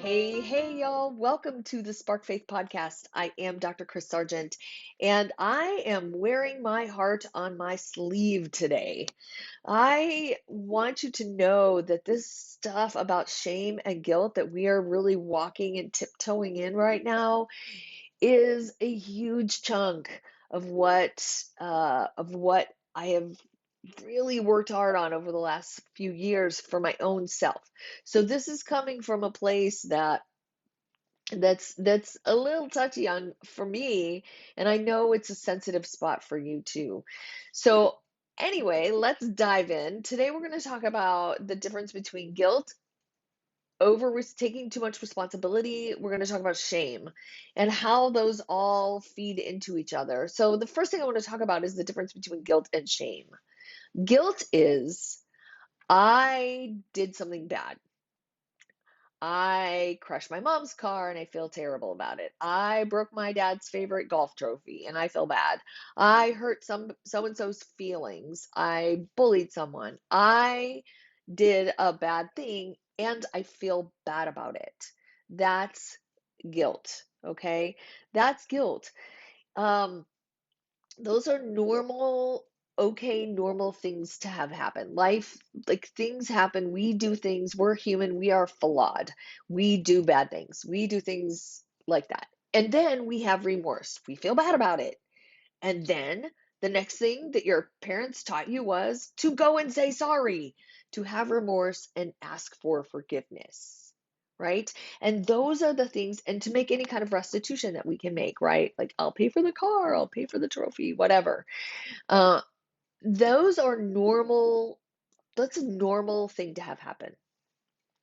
Hey, y'all. Welcome to the Spark Faith Podcast. I am Dr. Chris Sargent, and I am wearing my heart on my sleeve today. I want you to know that this stuff about shame and guilt that we are really walking and tiptoeing in right now is a huge chunk of what I have really worked hard on over the last few years for my own self. So this is coming from a place that's a little touchy on for me, and I know it's a sensitive spot for you too. So anyway, let's dive in. Today we're going to talk about the difference between guilt, taking too much responsibility. We're going to talk about shame and how those all feed into each other. So the first thing I want to talk about is the difference between guilt and shame. Guilt is I did something bad. I crashed my mom's car and I feel terrible about it. I broke my dad's favorite golf trophy and I feel bad. I hurt so and so's feelings. I bullied someone. I did a bad thing and I feel bad about it. That's guilt, okay? That's guilt. Um those are normal things to have happen. Life, like things happen, we do things, we're human, we are flawed. We do bad things, we do things like that. And then we have remorse. We feel bad about it. And then the next thing that your parents taught you was to go and say sorry, to have remorse and ask for forgiveness. Right? And those are the things, and to make any kind of restitution that we can make, right? Like, I'll pay for the car, I'll pay for the trophy, whatever. Uh, those are normal. That's a normal thing to have happen.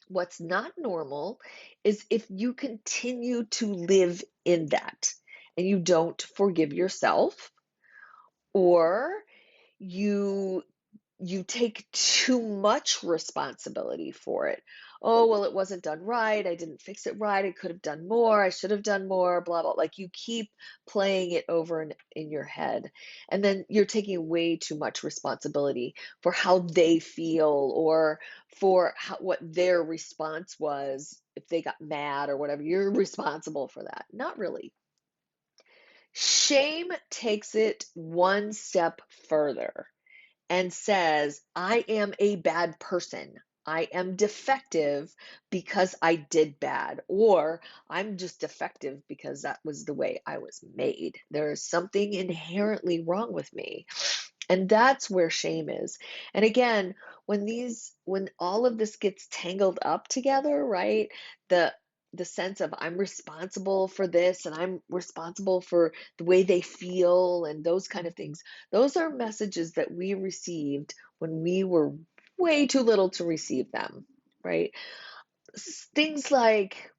What's not normal is if you continue to live in that and you don't forgive yourself, or you you take too much responsibility for it. Oh, well, it wasn't done right. I didn't fix it right. I could have done more. I should have done more, blah, blah. Like you keep playing it over in your head. And then you're taking way too much responsibility for how they feel, or for what their response was if they got mad or whatever. You're responsible for that. Not really. Shame takes it one step further and says, I am a bad person. I am defective because I did bad, or I'm just defective because that was the way I was made. There is something inherently wrong with me. And that's where shame is. And again, when all of this gets tangled up together, right? The the sense of I'm responsible for this and I'm responsible for the way they feel and those kind of things. Those are messages that we received when we were way too little to receive them, right? Things like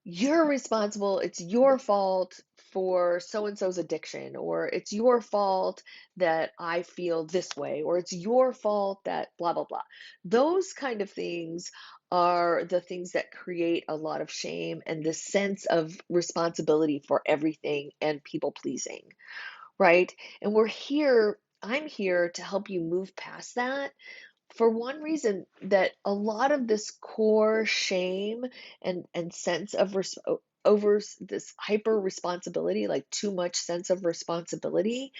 you're responsible, it's your fault for so and so's addiction, or it's your fault that I feel this way, or it's your fault that blah, blah, blah. Those kind of things are the things that create a lot of shame and this sense of responsibility for everything and people pleasing, right? And I'm here to help you move past that for one reason, that a lot of this core shame and sense of over this hyper responsibility, like too much sense of responsibility,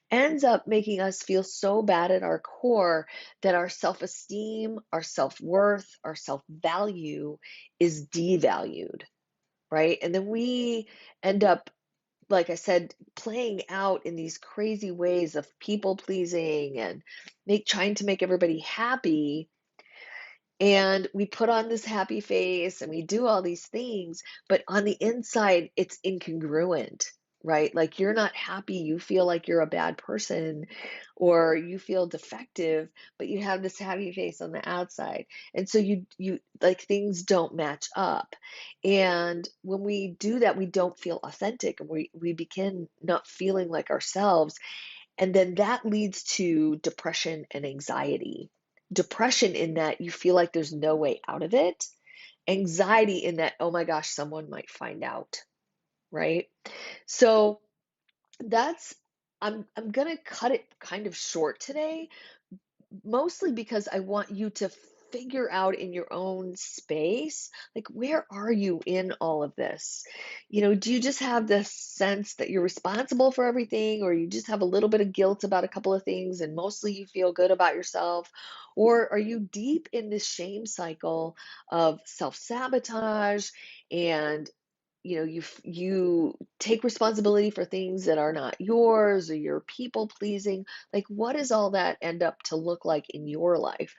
ends up making us feel so bad at our core that our self-esteem, our self-worth, our self-value is devalued, right? And then we end up, like I said, playing out in these crazy ways of people pleasing and trying to make everybody happy. And we put on this happy face and we do all these things, but on the inside, it's incongruent, right? Like you're not happy, you feel like you're a bad person or you feel defective, but you have this happy face on the outside. And so you like things don't match up. And when we do that, we don't feel authentic and we begin not feeling like ourselves. And then that leads to depression and anxiety. Depression in that you feel like there's no way out of it. Anxiety in that, oh my gosh, someone might find out, right? So that's I'm gonna cut it kind of short today, mostly because I want you to figure out in your own space, like, where are you in all of this? Do you just have this sense that you're responsible for everything, or you just have a little bit of guilt about a couple of things and mostly you feel good about yourself? Or are you deep in this shame cycle of self-sabotage, and you take responsibility for things that are not yours, or you're people pleasing? Like, what does all that end up to look like in your life?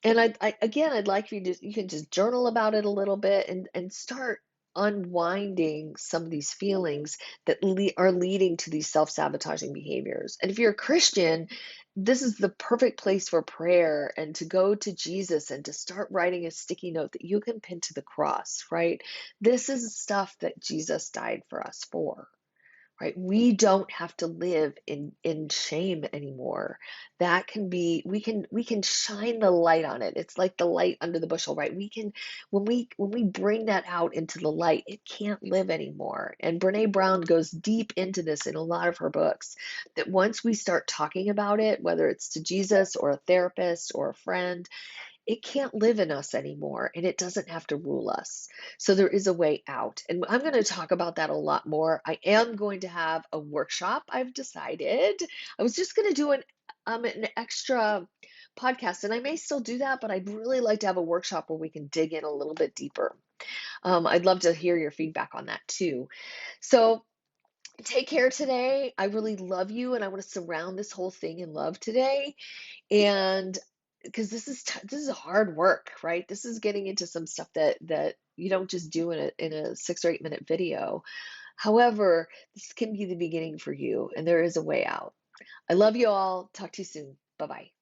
And I'd like for you can just journal about it a little bit, and start unwinding some of these feelings that are leading to these self-sabotaging behaviors. And if you're a Christian, this is the perfect place for prayer and to go to Jesus and to start writing a sticky note that you can pin to the cross, right? This is stuff that Jesus died for us for. Right? We don't have to live in shame anymore. That can be we can shine the light on it. It's like the light under the bushel, right? We can when we bring that out into the light, it can't live anymore. And Brene Brown goes deep into this in a lot of her books, that once we start talking about it, whether it's to Jesus or a therapist or a friend, it can't live in us anymore, and it doesn't have to rule us. So there is a way out. And I'm going to talk about that a lot more. I am going to have a workshop, I've decided. I was just going to do an extra podcast, and I may still do that, but I'd really like to have a workshop where we can dig in a little bit deeper. I'd love to hear your feedback on that too. So take care today. I really love you, and I want to surround this whole thing in love today. And because this is hard work, right? This is getting into some stuff that you don't just do in a 6 or 8 minute video. However, this can be the beginning for you, and there is a way out. I love you all. Talk to you soon. Bye bye.